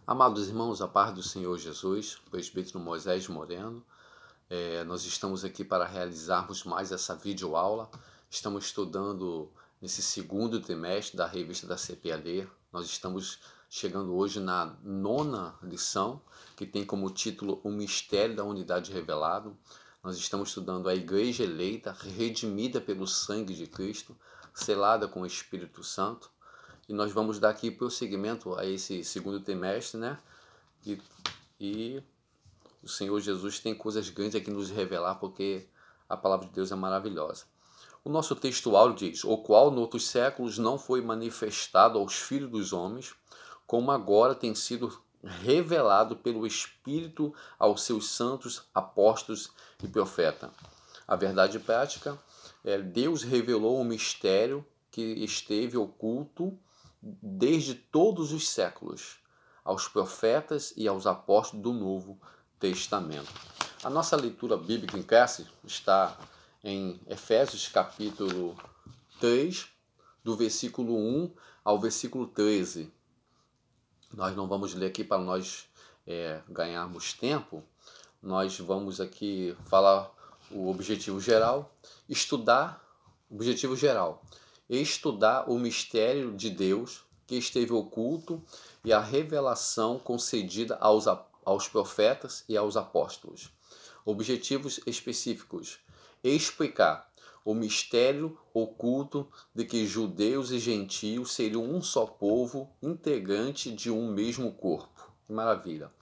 Amados irmãos, a paz do Senhor Jesus, presbítero Moisés Moreno, nós estamos aqui para realizarmos mais essa videoaula. Estamos estudando nesse segundo trimestre da revista da CPAD. Nós estamos chegando hoje na 9ª lição, que tem como título O Mistério da Unidade Revelado. Nós estamos estudando a Igreja eleita, redimida pelo sangue de Cristo, selada com o Espírito Santo. E nós vamos dar aqui prosseguimento a esse segundo trimestre, né? E o Senhor Jesus tem coisas grandes aqui nos revelar, porque a palavra de Deus é maravilhosa. O nosso textual diz: o qual noutros séculos não foi manifestado aos filhos dos homens, como agora tem sido revelado pelo Espírito aos seus santos apóstolos e profetas. A verdade prática é: Deus revelou um mistério que esteve oculto desde todos os séculos, aos profetas e aos apóstolos do Novo Testamento. A nossa leitura bíblica em classe está em Efésios capítulo 3, do versículo 1 ao versículo 13. Nós não vamos ler aqui para nós ganharmos tempo. Nós vamos aqui falar o objetivo geral, estudar o mistério de Deus que esteve oculto e a revelação concedida aos profetas e aos apóstolos. Objetivos específicos: explicar o mistério oculto de que judeus e gentios seriam um só povo, integrante de um mesmo corpo. Que maravilha!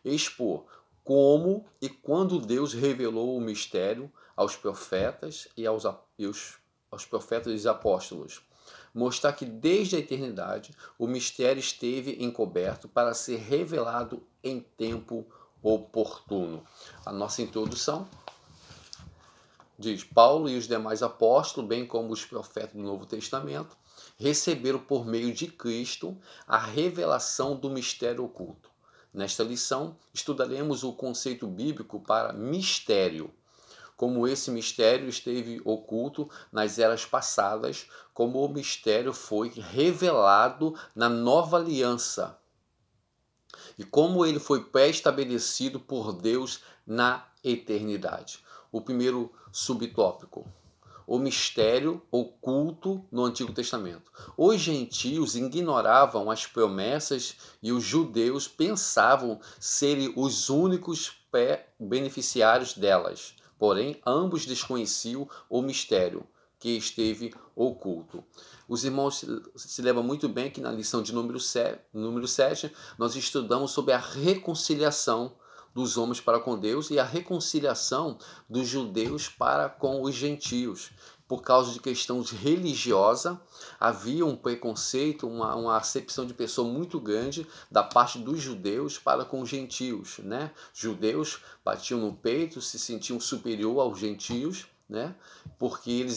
Expor como e quando Deus revelou o mistério aos profetas e aos profetas e apóstolos. Mostrar que desde a eternidade o mistério esteve encoberto para ser revelado em tempo oportuno. A nossa introdução diz: Paulo e os demais apóstolos, bem como os profetas do Novo Testamento, receberam por meio de Cristo a revelação do mistério oculto. Nesta lição, estudaremos o conceito bíblico para mistério, como esse mistério esteve oculto nas eras passadas, como o mistério foi revelado na nova aliança e como ele foi pré-estabelecido por Deus na eternidade. O primeiro subtópico: o mistério oculto no Antigo Testamento. Os gentios ignoravam as promessas e os judeus pensavam serem os únicos beneficiários delas. Porém, ambos desconheciam o mistério que esteve oculto. Os irmãos se lembram muito bem que na lição de número 7, nós estudamos sobre a reconciliação dos homens para com Deus e a reconciliação dos judeus para com os gentios. Por causa de questões religiosas, havia um preconceito, uma acepção de pessoa muito grande da parte dos judeus para com os gentios, né? Judeus batiam no peito, se sentiam superior aos gentios, né? Porque eles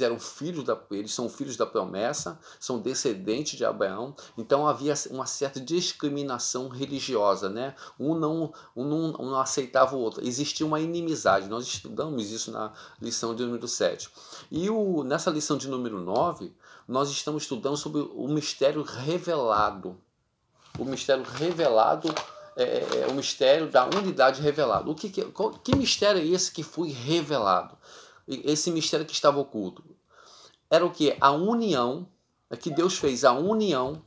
são filhos da promessa, são descendentes de Abraão. Então havia uma certa discriminação religiosa, né? Um não aceitava o outro. Existia uma inimizade. Nós estudamos isso na lição de número 7. E nessa lição de número 9, nós estamos estudando sobre o mistério revelado. O mistério revelado é o mistério da unidade revelada. Que mistério é esse que foi revelado? Esse mistério que estava oculto era o que? A união, que Deus fez a união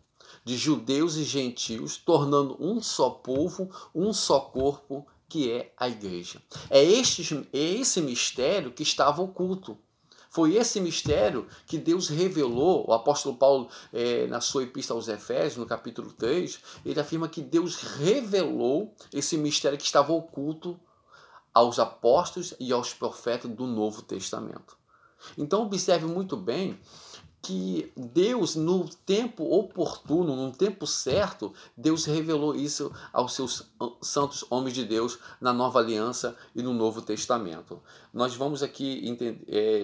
de judeus e gentios, tornando um só povo, um só corpo, que é a igreja. É esse mistério que estava oculto. Foi esse mistério que Deus revelou. O apóstolo Paulo, na sua epístola aos Efésios, no capítulo 3, ele afirma que Deus revelou esse mistério que estava oculto aos apóstolos e aos profetas do Novo Testamento. Então observe muito bem que Deus, no tempo oportuno, no tempo certo, Deus revelou isso aos seus santos homens de Deus na Nova Aliança e no Novo Testamento. Nós vamos aqui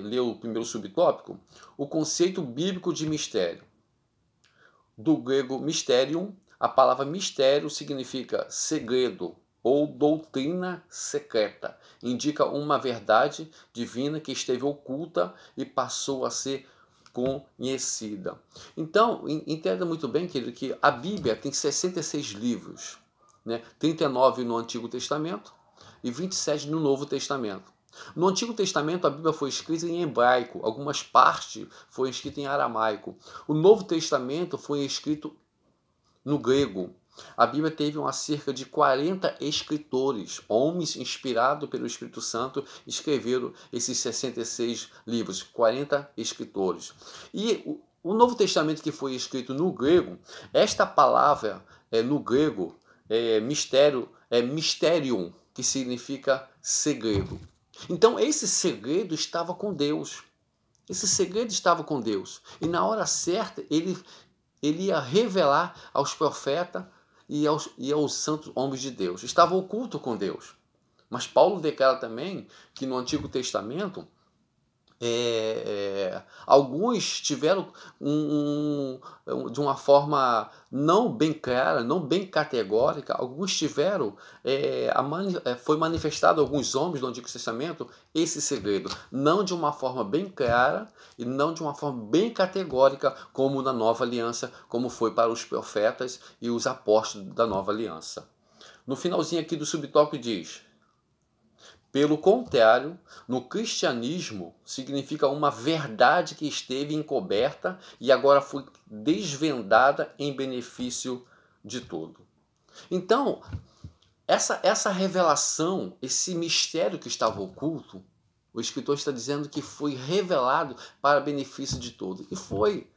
ler o primeiro subtópico, o conceito bíblico de mistério. Do grego mysterium, a palavra mistério significa segredo ou doutrina secreta. Indica uma verdade divina que esteve oculta e passou a ser conhecida. Então, entenda muito bem, querido, que a Bíblia tem 66 livros. né? 39 no Antigo Testamento e 27 no Novo Testamento. No Antigo Testamento a Bíblia foi escrita em hebraico, algumas partes foram escritas em aramaico. O Novo Testamento foi escrito no grego. A Bíblia teve cerca de 40 escritores, homens inspirados pelo Espírito Santo, escreveram esses 66 livros, 40 escritores. E o Novo Testamento que foi escrito no grego, esta palavra no grego é mysterium, que significa segredo. Então esse segredo estava com Deus. Esse segredo estava com Deus. E na hora certa ele ia revelar aos profetas e aos santos homens de Deus. Estava oculto com Deus. Mas Paulo declara também que no Antigo Testamento alguns tiveram de uma forma não bem clara, não bem categórica, alguns tiveram, foi manifestado a alguns homens do Antigo Testamento esse segredo, não de uma forma bem clara e não de uma forma bem categórica como na Nova Aliança, como foi para os profetas e os apóstolos da Nova Aliança. No finalzinho aqui do subtópico diz: pelo contrário, no cristianismo significa uma verdade que esteve encoberta e agora foi desvendada em benefício de todo. Então, essa revelação, esse mistério que estava oculto, o escritor está dizendo que foi revelado para benefício de todo. E foi.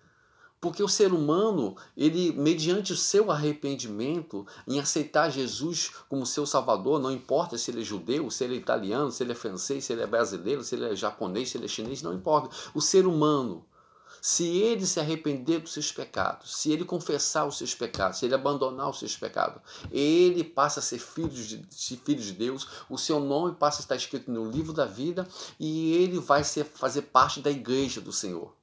Porque o ser humano, ele, mediante o seu arrependimento em aceitar Jesus como seu Salvador, não importa se ele é judeu, se ele é italiano, se ele é francês, se ele é brasileiro, se ele é japonês, se ele é chinês, não importa. O ser humano, se ele se arrepender dos seus pecados, se ele confessar os seus pecados, se ele abandonar os seus pecados, ele passa a ser filho de Deus, o seu nome passa a estar escrito no livro da vida e ele vai fazer parte da igreja do Senhor,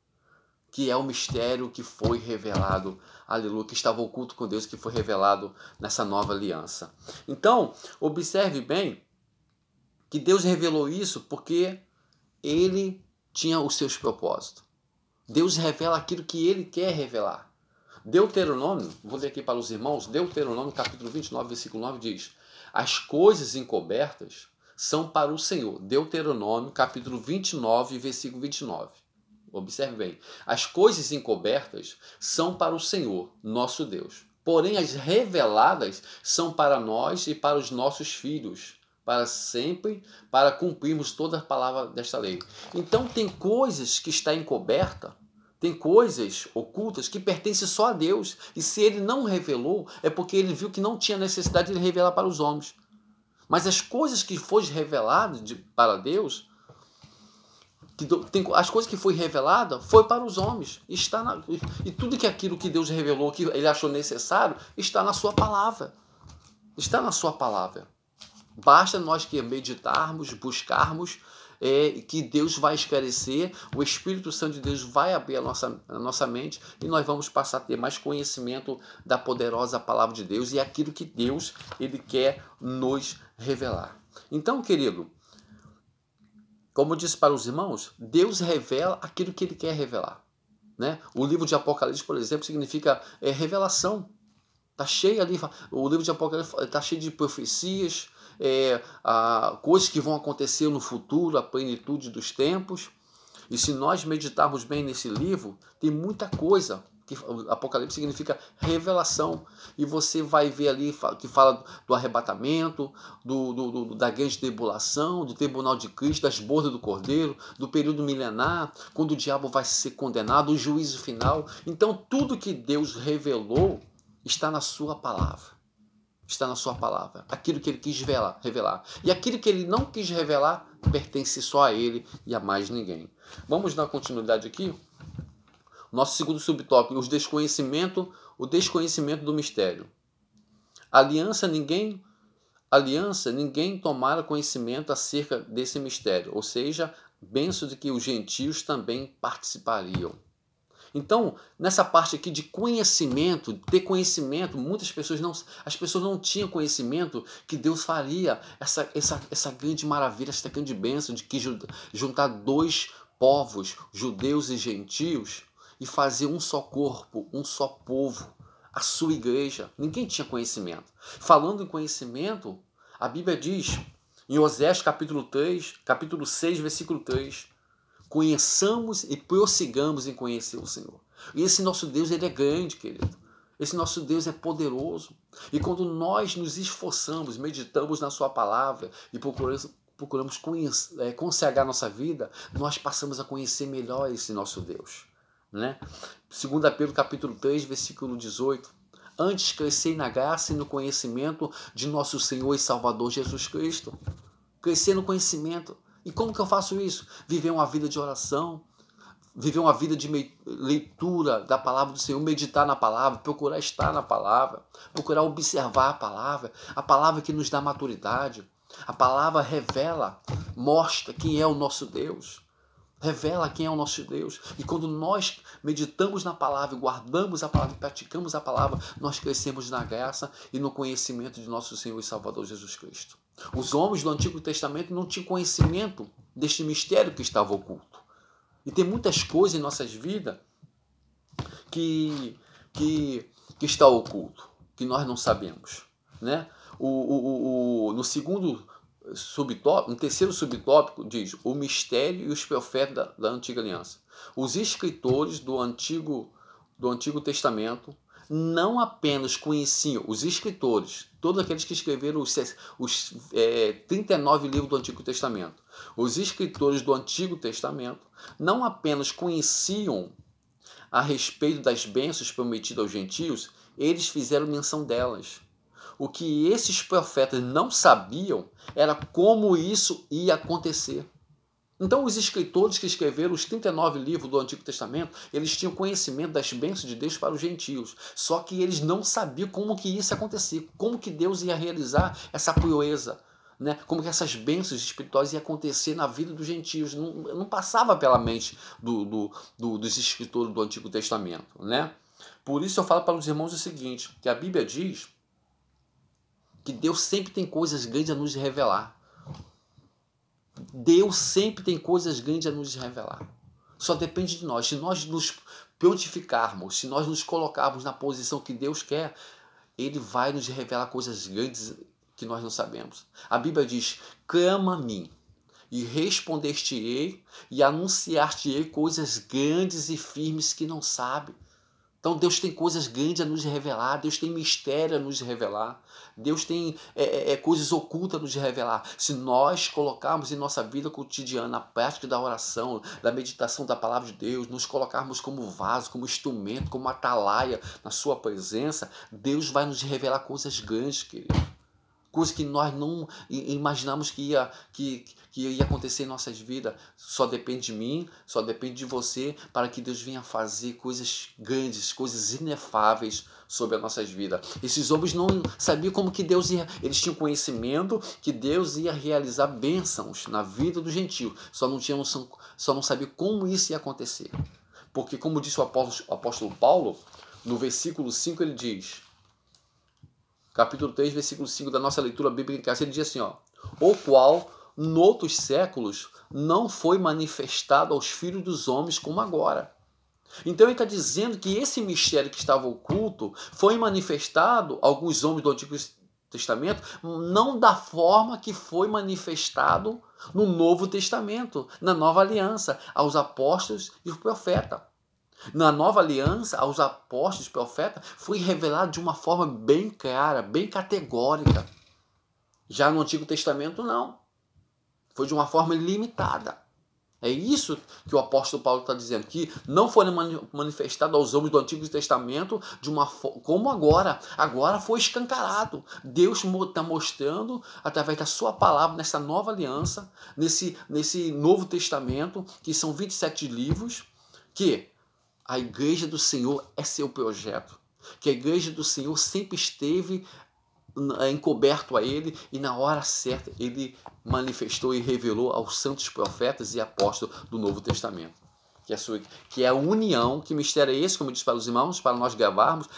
que é o mistério que foi revelado, aleluia, que estava oculto com Deus, que foi revelado nessa nova aliança. Então, observe bem que Deus revelou isso porque ele tinha os seus propósitos. Deus revela aquilo que ele quer revelar. Deuteronômio, vou ler aqui para os irmãos, Deuteronômio capítulo 29, versículo 9 diz: as coisas encobertas são para o Senhor. Deuteronômio capítulo 29, versículo 29. Observe bem, as coisas encobertas são para o Senhor, nosso Deus. Porém, as reveladas são para nós e para os nossos filhos, para sempre, para cumprirmos toda a palavra desta lei. Então, tem coisas que está encoberta, tem coisas ocultas que pertencem só a Deus. E se ele não revelou, é porque ele viu que não tinha necessidade de revelar para os homens. Mas as coisas que foram reveladas para Deus, as coisas que foi revelada foi para os homens. E tudo aquilo que Deus revelou, que ele achou necessário, está na sua palavra. Está na sua palavra. Basta nós que meditarmos, buscarmos, que Deus vai esclarecer, o Espírito Santo de Deus vai abrir a nossa mente e nós vamos passar a ter mais conhecimento da poderosa palavra de Deus e aquilo que Deus ele quer nos revelar. Então, querido, como eu disse para os irmãos, Deus revela aquilo que ele quer revelar, né? O livro de Apocalipse, por exemplo, significa revelação. Está cheio ali, o livro de Apocalipse está cheio de profecias, coisas que vão acontecer no futuro, a plenitude dos tempos. E se nós meditarmos bem nesse livro, tem muita coisa. Apocalipse significa revelação, e você vai ver ali que fala do arrebatamento, da grande tribulação, do tribunal de Cristo, das bodas do Cordeiro, do período milenar, quando o diabo vai ser condenado, o juízo final. Então tudo que Deus revelou está na sua palavra. Está na sua palavra. Aquilo que ele quis revelar. E aquilo que ele não quis revelar pertence só a ele e a mais ninguém. Vamos dar continuidade aqui. Nosso segundo subtópico, o desconhecimento do mistério. Aliança, ninguém tomara conhecimento acerca desse mistério, ou seja, benção de que os gentios também participariam. Então, nessa parte aqui de conhecimento, ter conhecimento, as pessoas não tinham conhecimento que Deus faria essa grande maravilha, essa grande bênção de que juntar dois povos, judeus e gentios, e fazer um só corpo, um só povo, a sua igreja. Ninguém tinha conhecimento. Falando em conhecimento, a Bíblia diz, em Oséias capítulo 6, versículo 3, conheçamos e prossigamos em conhecer o Senhor. E esse nosso Deus, ele é grande, querido. Esse nosso Deus é poderoso. E quando nós nos esforçamos, meditamos na sua palavra e procuramos consagrar nossa vida, nós passamos a conhecer melhor esse nosso Deus. Né? 2 Pedro capítulo 3, versículo 18. Antes crescei na graça e no conhecimento de nosso Senhor e Salvador Jesus Cristo. Crescer no conhecimento. E como que eu faço isso? Viver uma vida de oração, viver uma vida de leitura da palavra do Senhor, meditar na palavra, procurar estar na palavra, procurar observar a palavra que nos dá maturidade. A palavra revela, mostra quem é o nosso Deus. Revela quem é o nosso Deus. E quando nós meditamos na palavra, guardamos a palavra, praticamos a palavra, nós crescemos na graça e no conhecimento de nosso Senhor e Salvador Jesus Cristo. Os homens do Antigo Testamento não tinham conhecimento deste mistério que estava oculto. E tem muitas coisas em nossas vidas que está oculto, que nós não sabemos. Né? No terceiro subtópico diz o mistério e os profetas da Antiga Aliança. Os escritores do Antigo Testamento não apenas conheciam, os escritores, todos aqueles que escreveram os 39 livros do Antigo Testamento, os escritores do Antigo Testamento não apenas conheciam a respeito das bênçãos prometidas aos gentios, eles fizeram menção delas. O que esses profetas não sabiam era como isso ia acontecer. Então, os escritores que escreveram os 39 livros do Antigo Testamento, eles tinham conhecimento das bênçãos de Deus para os gentios. Só que eles não sabiam como que isso ia acontecer, como que Deus ia realizar essa proeza, né? Como que essas bênçãos espirituais iam acontecer na vida dos gentios. Não passava pela mente dos escritores do Antigo Testamento, né? Por isso eu falo para os irmãos o seguinte, que a Bíblia diz que Deus sempre tem coisas grandes a nos revelar. Deus sempre tem coisas grandes a nos revelar. Só depende de nós. Se nós nos prontificarmos, se nós nos colocarmos na posição que Deus quer, Ele vai nos revelar coisas grandes que nós não sabemos. A Bíblia diz, clama a mim, e responder-te-ei, e anunciar-te-ei coisas grandes e firmes que não sabe. Então Deus tem coisas grandes a nos revelar, Deus tem mistério a nos revelar, Deus tem coisas ocultas a nos revelar. Se nós colocarmos em nossa vida cotidiana a prática da oração, da meditação da palavra de Deus, nos colocarmos como vaso, como instrumento, como atalaia na sua presença, Deus vai nos revelar coisas grandes, querido. Coisas que nós não imaginamos que ia acontecer em nossas vidas. Só depende de mim, só depende de você, para que Deus venha fazer coisas grandes, coisas inefáveis sobre as nossas vidas. Esses homens não sabiam como que Deus ia... Eles tinham conhecimento que Deus ia realizar bênçãos na vida do gentio. Só não sabiam como isso ia acontecer. Porque, como disse o apóstolo Paulo, no versículo 5 ele diz... Capítulo 3, versículo 5 da nossa leitura bíblica, ele diz assim, o qual, noutros séculos, não foi manifestado aos filhos dos homens como agora. Então ele está dizendo que esse mistério que estava oculto foi manifestado a alguns homens do Antigo Testamento, não da forma que foi manifestado no Novo Testamento, na Nova Aliança, aos apóstolos e os profetas. Na Nova Aliança, aos apóstolos e profetas, foi revelado de uma forma bem clara, bem categórica. Já no Antigo Testamento, não. Foi de uma forma limitada. É isso que o apóstolo Paulo está dizendo, que não foi manifestado aos homens do Antigo Testamento de uma forma como agora. Agora foi escancarado. Deus está mostrando, através da sua palavra, nessa nova aliança, nesse Novo Testamento, que são 27 livros, que a igreja do Senhor é seu projeto, que a igreja do Senhor sempre esteve encoberto a Ele e na hora certa Ele manifestou e revelou aos santos profetas e apóstolos do Novo Testamento. Que é a união, que mistério é esse, como eu disse para os irmãos, para nós gravarmos,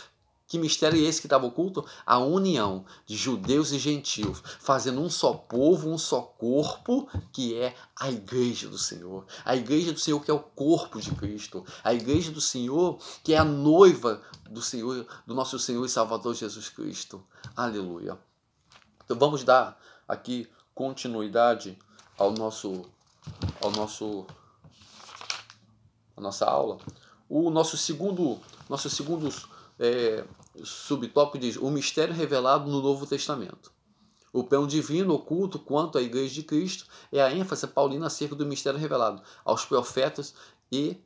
Que mistério é esse que estava oculto? A união de judeus e gentios, fazendo um só povo, um só corpo, que é a igreja do Senhor. A igreja do Senhor que é o corpo de Cristo. A igreja do Senhor que é a noiva do Senhor, do nosso Senhor e Salvador Jesus Cristo. Aleluia. Então vamos dar aqui continuidade à nossa aula. O nosso segundo subtópico diz: o mistério revelado no Novo Testamento. O plano divino oculto quanto à Igreja de Cristo é a ênfase paulina acerca do mistério revelado aos profetas e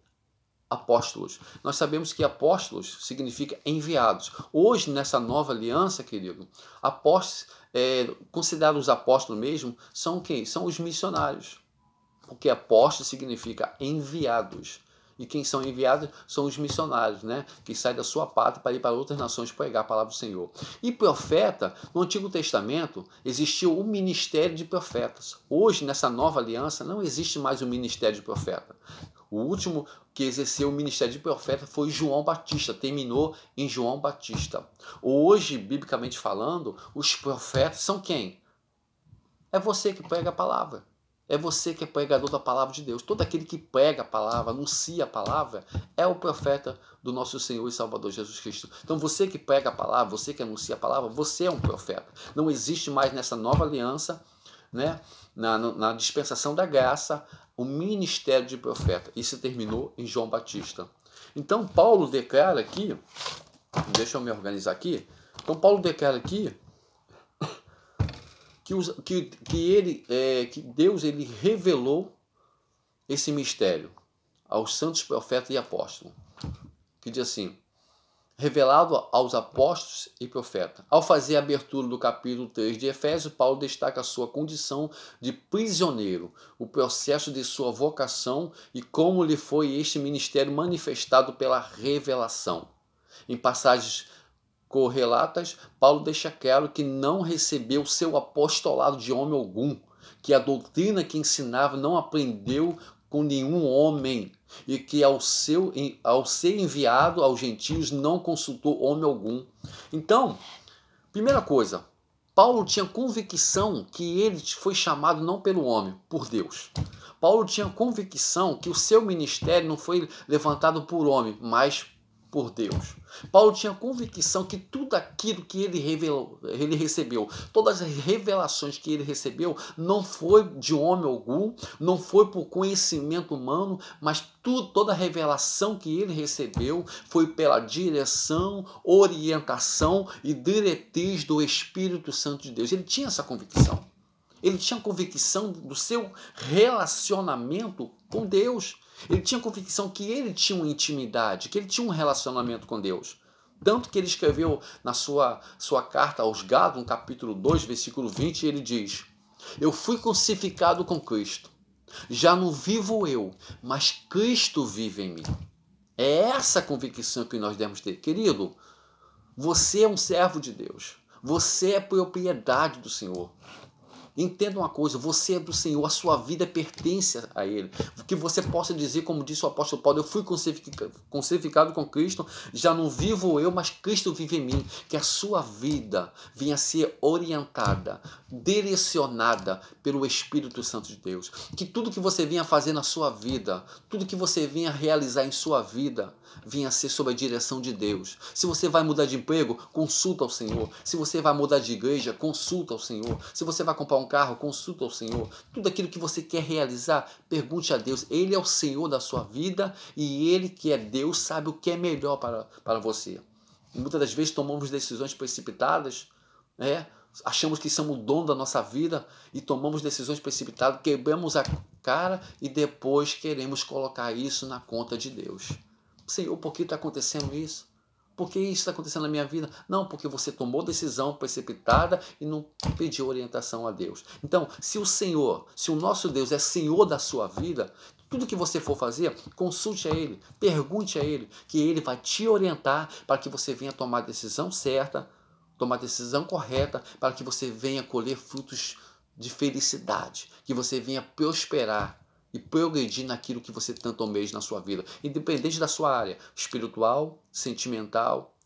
apóstolos. Nós sabemos que apóstolos significa enviados. Hoje, nessa nova aliança, querido, apóstolos, considerados os apóstolos mesmo, são quem? São os missionários. Porque apóstolo significa enviados. E quem são enviados são os missionários, né? Que saem da sua pátria para ir para outras nações pregar a palavra do Senhor. E profeta, no Antigo Testamento, existiu o ministério de profetas. Hoje, nessa nova aliança, não existe mais o ministério de profeta. O último que exerceu o ministério de profeta foi João Batista, terminou em João Batista. Hoje, biblicamente falando, os profetas são quem? É você que prega a palavra. É você que é pregador da palavra de Deus. Todo aquele que prega a palavra, anuncia a palavra, é o profeta do nosso Senhor e Salvador Jesus Cristo. Então você que prega a palavra, você que anuncia a palavra, você é um profeta. Não existe mais nessa nova aliança, né, na dispensação da graça, o ministério de profeta. Isso terminou em João Batista. Então Paulo declara aqui, deixa eu me organizar aqui. Então Paulo declara aqui que Deus ele revelou esse mistério aos santos profetas e apóstolos. Que diz assim: revelado aos apóstolos e profetas. Ao fazer a abertura do capítulo 3 de Efésios, Paulo destaca a sua condição de prisioneiro, o processo de sua vocação e como lhe foi este ministério manifestado pela revelação. Em passagens correlatas, Paulo deixa claro que não recebeu seu apostolado de homem algum, que a doutrina que ensinava não aprendeu com nenhum homem, e que ao ser enviado aos gentios não consultou homem algum. Então, primeira coisa, Paulo tinha convicção que ele foi chamado não pelo homem, por Deus. Paulo tinha convicção que o seu ministério não foi levantado por homem, mas por Deus. Paulo tinha convicção que tudo aquilo que ele recebeu, todas as revelações que ele recebeu, não foi de homem algum, não foi por conhecimento humano, mas toda a revelação que ele recebeu foi pela direção, orientação e diretriz do Espírito Santo de Deus. Ele tinha essa convicção. Ele tinha convicção do seu relacionamento com Deus. Ele tinha convicção que ele tinha uma intimidade, que ele tinha um relacionamento com Deus. Tanto que ele escreveu na sua carta aos Gálatas, no capítulo 2, versículo 20, ele diz: eu fui crucificado com Cristo. Já não vivo eu, mas Cristo vive em mim. É essa convicção que nós devemos ter. Querido, você é um servo de Deus. Você é propriedade do Senhor. Entenda uma coisa, você é do Senhor, a sua vida pertence a Ele. Que você possa dizer, como disse o apóstolo Paulo: eu fui crucificado com Cristo, já não vivo eu, mas Cristo vive em mim. Que a sua vida venha a ser orientada, direcionada pelo Espírito Santo de Deus. Que tudo que você venha fazer na sua vida, tudo que você venha realizar em sua vida, venha a ser sob a direção de Deus. Se você vai mudar de emprego, consulta ao Senhor. Se você vai mudar de igreja, consulta ao Senhor. Se você vai comprar um carro, consulta ao Senhor. Tudo aquilo que você quer realizar, pergunte a Deus. Ele é o Senhor da sua vida e Ele, que é Deus, sabe o que é melhor para você. E muitas das vezes tomamos decisões precipitadas, achamos que somos o dono da nossa vida e tomamos decisões precipitadas, quebramos a cara e depois queremos colocar isso na conta de Deus. Senhor, por que está acontecendo isso? Por que isso está acontecendo na minha vida? Não, porque você tomou decisão precipitada e não pediu orientação a Deus. Então, se o nosso Deus é Senhor da sua vida, tudo que você for fazer, consulte a Ele, pergunte a Ele, que Ele vai te orientar para que você venha tomar a decisão certa, tomar a decisão correta, para que você venha colher frutos de felicidade, que você venha prosperar e progredir naquilo que você tanto almeja na sua vida, independente da sua área espiritual, sentimental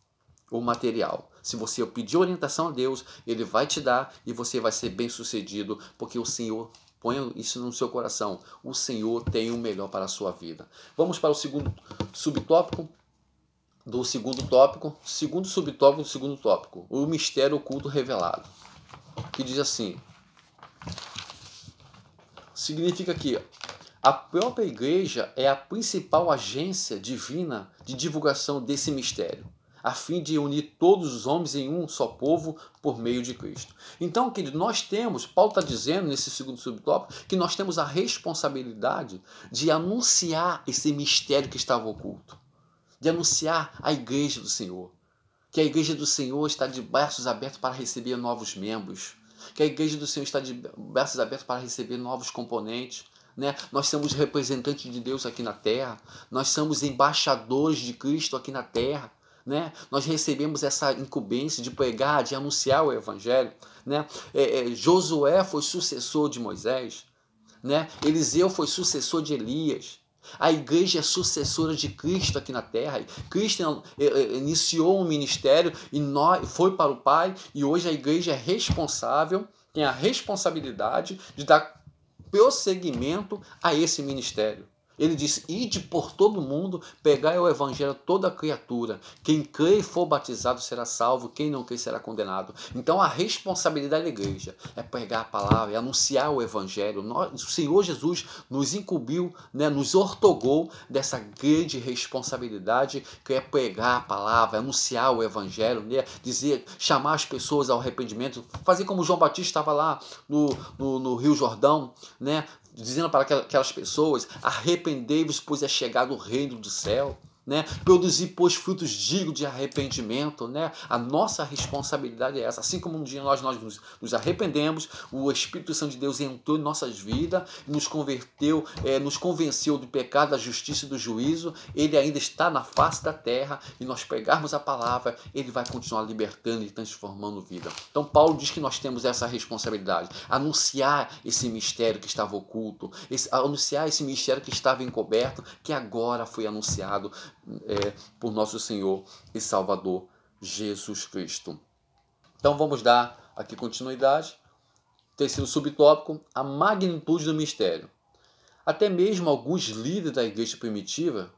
o material. Se você pedir orientação a Deus, Ele vai te dar e você vai ser bem sucedido, porque o Senhor, ponha isso no seu coração, o Senhor tem o melhor para a sua vida. Vamos para o segundo subtópico do segundo tópico, segundo subtópico do segundo tópico, o mistério oculto revelado, que diz assim, significa que a própria igreja é a principal agência divina de divulgação desse mistério, a fim de unir todos os homens em um só povo por meio de Cristo. Então, querido, nós temos, Paulo está dizendo nesse segundo subtópico, que nós temos a responsabilidade de anunciar esse mistério que estava oculto, de anunciar a igreja do Senhor, que a igreja do Senhor está de braços abertos para receber novos membros, que a igreja do Senhor está de braços abertos para receber novos componentes, né? Nós somos representantes de Deus aqui na terra, nós somos embaixadores de Cristo aqui na terra, né? Nós recebemos essa incumbência de pregar, de anunciar o Evangelho, né? Josué foi sucessor de Moisés, né? Eliseu foi sucessor de Elias. A igreja é sucessora de Cristo aqui na terra. Cristo iniciou um ministério e foi para o Pai, e hoje a igreja é responsável, tem a responsabilidade de dar prosseguimento a esse ministério. Ele disse, ide por todo mundo, pregai o evangelho a toda criatura. Quem crê e for batizado será salvo, quem não crê será condenado. Então a responsabilidade da igreja é pregar a palavra, é anunciar o evangelho. O Senhor Jesus nos incumbiu, né, nos ortogou dessa grande responsabilidade que é pregar a palavra, anunciar o evangelho, né, dizer, chamar as pessoas ao arrependimento, fazer como João Batista estava lá no Rio Jordão, né, dizendo para aquelas pessoas, arrependei-vos, pois é chegado o reino do céu, né? Produzir, pois, frutos dignos de arrependimento, né? A nossa responsabilidade é essa. Assim como um dia nós nos arrependemos, o Espírito Santo de Deus entrou em nossas vidas, nos converteu, nos convenceu do pecado, da justiça e do juízo. Ele ainda está na face da terra e nós pegarmos a palavra, ele vai continuar libertando e transformando vida. Então Paulo diz que nós temos essa responsabilidade, anunciar esse mistério que estava oculto, anunciar esse mistério que estava encoberto, que agora foi anunciado por nosso Senhor e Salvador Jesus Cristo. Então vamos dar aqui continuidade. Terceiro subtópico, a magnitude do mistério. Até mesmo alguns líderes da igreja primitiva,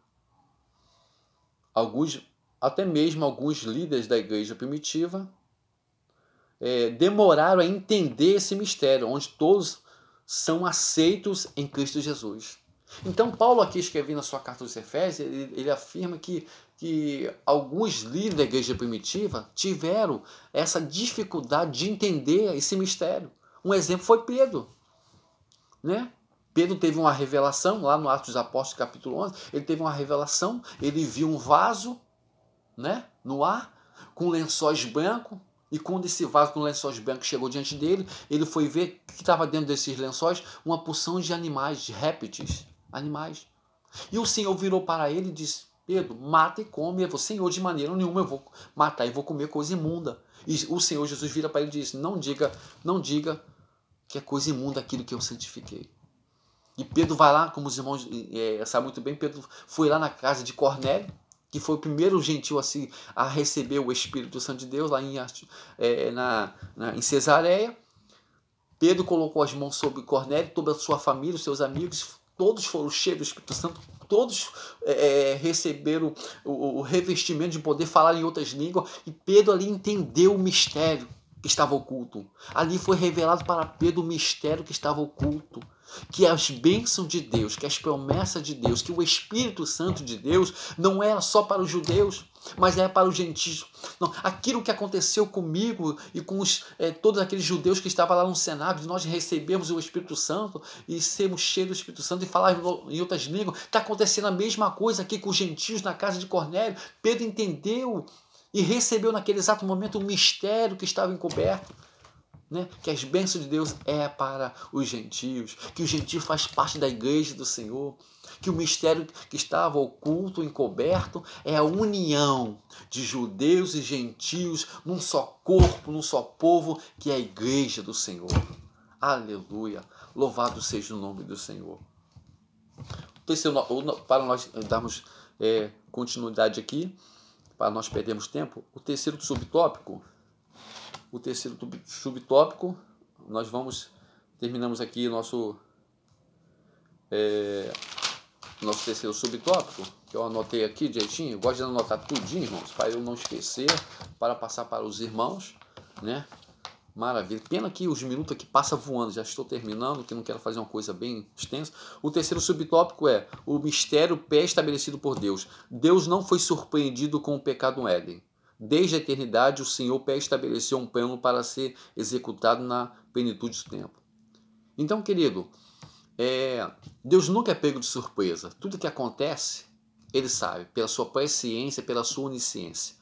demoraram a entender esse mistério, onde todos são aceitos em Cristo Jesus. Então Paulo aqui escrevendo na sua carta aos Efésios, ele afirma que alguns líderes da igreja primitiva tiveram essa dificuldade de entender esse mistério. Um exemplo foi Pedro, né? Pedro teve uma revelação, lá no Atos dos Apóstolos, capítulo 11, ele teve uma revelação, ele viu um vaso, né, no ar, com lençóis brancos, e quando esse vaso com lençóis brancos chegou diante dele, ele foi ver que estava dentro desses lençóis uma porção de animais, de répteis, animais. E o Senhor virou para ele e disse, Pedro, mata e come. Eu vou, Senhor, de maneira nenhuma eu vou matar e vou comer coisa imunda. E o Senhor Jesus vira para ele e diz, não diga que é coisa imunda aquilo que eu santifiquei. E Pedro vai lá, como os irmãos sabem muito bem, Pedro foi lá na casa de Cornélio, que foi o primeiro gentil assim, a receber o Espírito Santo de Deus, lá em Cesareia. Pedro colocou as mãos sobre Cornélio, toda a sua família, os seus amigos, todos foram cheios do Espírito Santo, todos receberam o revestimento de poder falar em outras línguas, e Pedro ali entendeu o mistério que estava oculto. Ali foi revelado para Pedro o mistério que estava oculto, que as bênçãos de Deus, que as promessas de Deus, que o Espírito Santo de Deus não era só para os judeus, mas era para os gentios. Não, aquilo que aconteceu comigo e com todos aqueles judeus que estavam lá no cenário, de nós recebemos o Espírito Santo e sermos cheios do Espírito Santo e falar em outras línguas, está acontecendo a mesma coisa aqui com os gentios na casa de Cornélio. Pedro entendeu e recebeu naquele exato momento o mistério que estava encoberto. Né? Que as bênçãos de Deus é para os gentios, que o gentio faz parte da igreja do Senhor, que o mistério que estava oculto, encoberto, é a união de judeus e gentios num só corpo, num só povo, que é a igreja do Senhor. Aleluia! Louvado seja o nome do Senhor. Para nós darmos continuidade aqui, para nós perdermos tempo, o terceiro subtópico, nós terminamos aqui nosso terceiro subtópico, que eu anotei aqui direitinho. Eu gosto de anotar tudinho, irmãos, para eu não esquecer, para passar para os irmãos, né? Maravilha. Pena que os minutos aqui passam voando, já estou terminando, que não quero fazer uma coisa bem extensa. O terceiro subtópico é o mistério pré-estabelecido por Deus. Deus não foi surpreendido com o pecado no Éden. Desde a eternidade, o Senhor pré-estabeleceu um plano para ser executado na plenitude do tempo. Então, querido, Deus nunca é pego de surpresa. Tudo que acontece, Ele sabe, pela sua presciência, pela sua onisciência.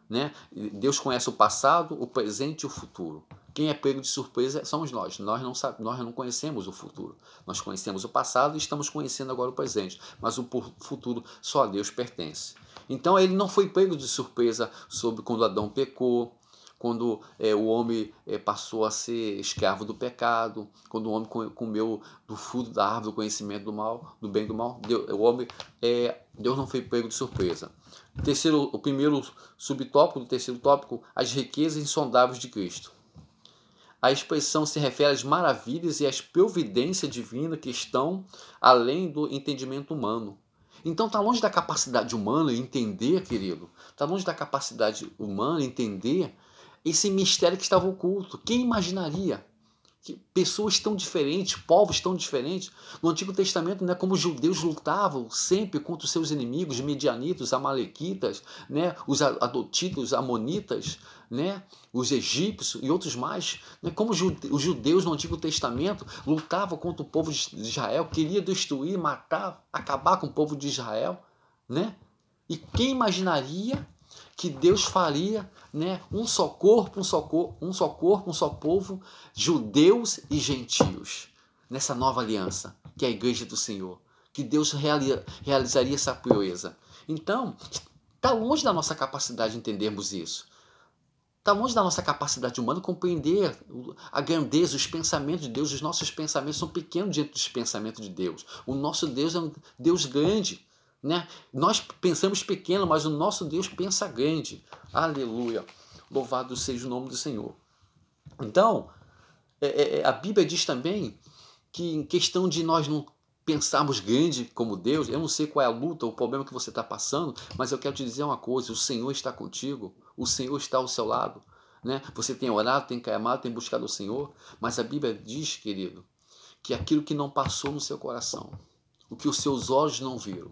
Né? Deus conhece o passado, o presente e o futuro. Quem é pego de surpresa somos nós. Nós não conhecemos o futuro. Nós conhecemos o passado e estamos conhecendo agora o presente. Mas o futuro só a Deus pertence. Então ele não foi pego de surpresa sobre quando Adão pecou, quando o homem passou a ser escravo do pecado, quando o homem comeu do fruto da árvore do conhecimento do mal, do bem e do mal. Deus não foi pego de surpresa. O primeiro subtópico do terceiro tópico, as riquezas insondáveis de Cristo. A expressão se refere às maravilhas e às providências divinas que estão além do entendimento humano. Então está longe da capacidade humana entender, querido. Está longe da capacidade humana entender esse mistério que estava oculto. Quem imaginaria que pessoas tão diferentes, povos tão diferentes? No Antigo Testamento, né, como os judeus lutavam sempre contra os seus inimigos, os medianitas, os amalequitas, né, os adotitas, os amonitas, né, os egípcios e outros mais, né, como os judeus no Antigo Testamento lutavam contra o povo de Israel, queria destruir, matar, acabar com o povo de Israel, né? E quem imaginaria que Deus faria, né, um só corpo, um só povo, judeus e gentios, nessa nova aliança, que é a igreja do Senhor, que Deus realizaria essa proeza. Então, está longe da nossa capacidade de entendermos isso. Está longe da nossa capacidade humana compreender a grandeza, os pensamentos de Deus. Os nossos pensamentos são pequenos diante dos pensamentos de Deus. O nosso Deus é um Deus grande. Né? Nós pensamos pequeno, mas o nosso Deus pensa grande. Aleluia. Louvado seja o nome do Senhor. Então, a Bíblia diz também que em questão de nós não pensarmos grande como Deus, eu não sei qual é a luta, o problema que você está passando, mas eu quero te dizer uma coisa: o Senhor está contigo, o Senhor está ao seu lado. Né? Você tem orado, tem clamado, tem buscado o Senhor, mas a Bíblia diz, querido, que aquilo que não passou no seu coração, o que os seus olhos não viram,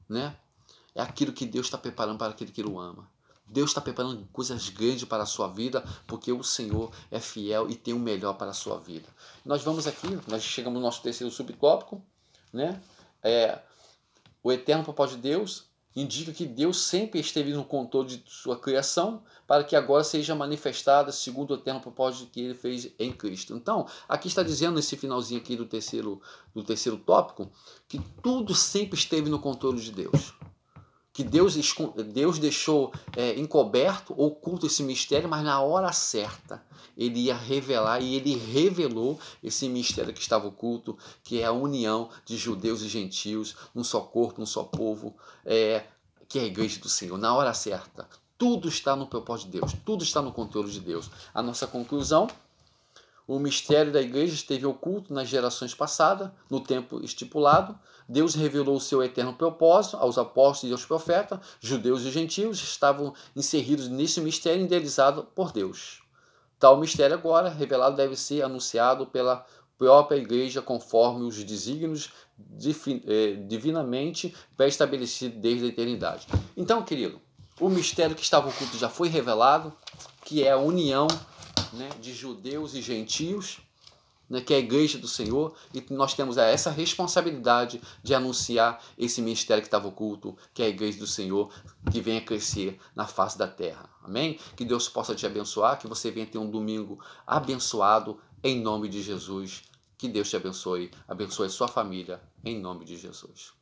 né, é aquilo que Deus está preparando para aquele que o ama. Deus está preparando coisas grandes para a sua vida, porque o Senhor é fiel e tem o melhor para a sua vida. Nós vamos aqui, nós chegamos no nosso terceiro subtópico, né? O eterno propósito de Deus indica que Deus sempre esteve no controle de sua criação, para que agora seja manifestada segundo o eterno propósito que ele fez em Cristo. Então, aqui está dizendo nesse finalzinho aqui do terceiro tópico, que tudo sempre esteve no controle de Deus. Que Deus deixou encoberto, oculto esse mistério, mas na hora certa ele ia revelar, e ele revelou esse mistério que estava oculto, que é a união de judeus e gentios, num só corpo, num só povo, que é a igreja do Senhor. Na hora certa, tudo está no propósito de Deus, tudo está no controle de Deus. A nossa conclusão: o mistério da igreja esteve oculto nas gerações passadas, no tempo estipulado. Deus revelou o seu eterno propósito aos apóstolos e aos profetas. Judeus e gentios estavam inseridos nesse mistério idealizado por Deus. Tal mistério agora revelado deve ser anunciado pela própria igreja conforme os desígnios divinamente pré-estabelecidos desde a eternidade. Então, querido, o mistério que estava oculto já foi revelado, que é a união, né, de judeus e gentios, né, que é a igreja do Senhor, e nós temos essa responsabilidade de anunciar esse mistério que estava oculto, que é a igreja do Senhor, que venha crescer na face da terra. Amém? Que Deus possa te abençoar, que você venha ter um domingo abençoado, em nome de Jesus. Que Deus te abençoe a sua família, em nome de Jesus.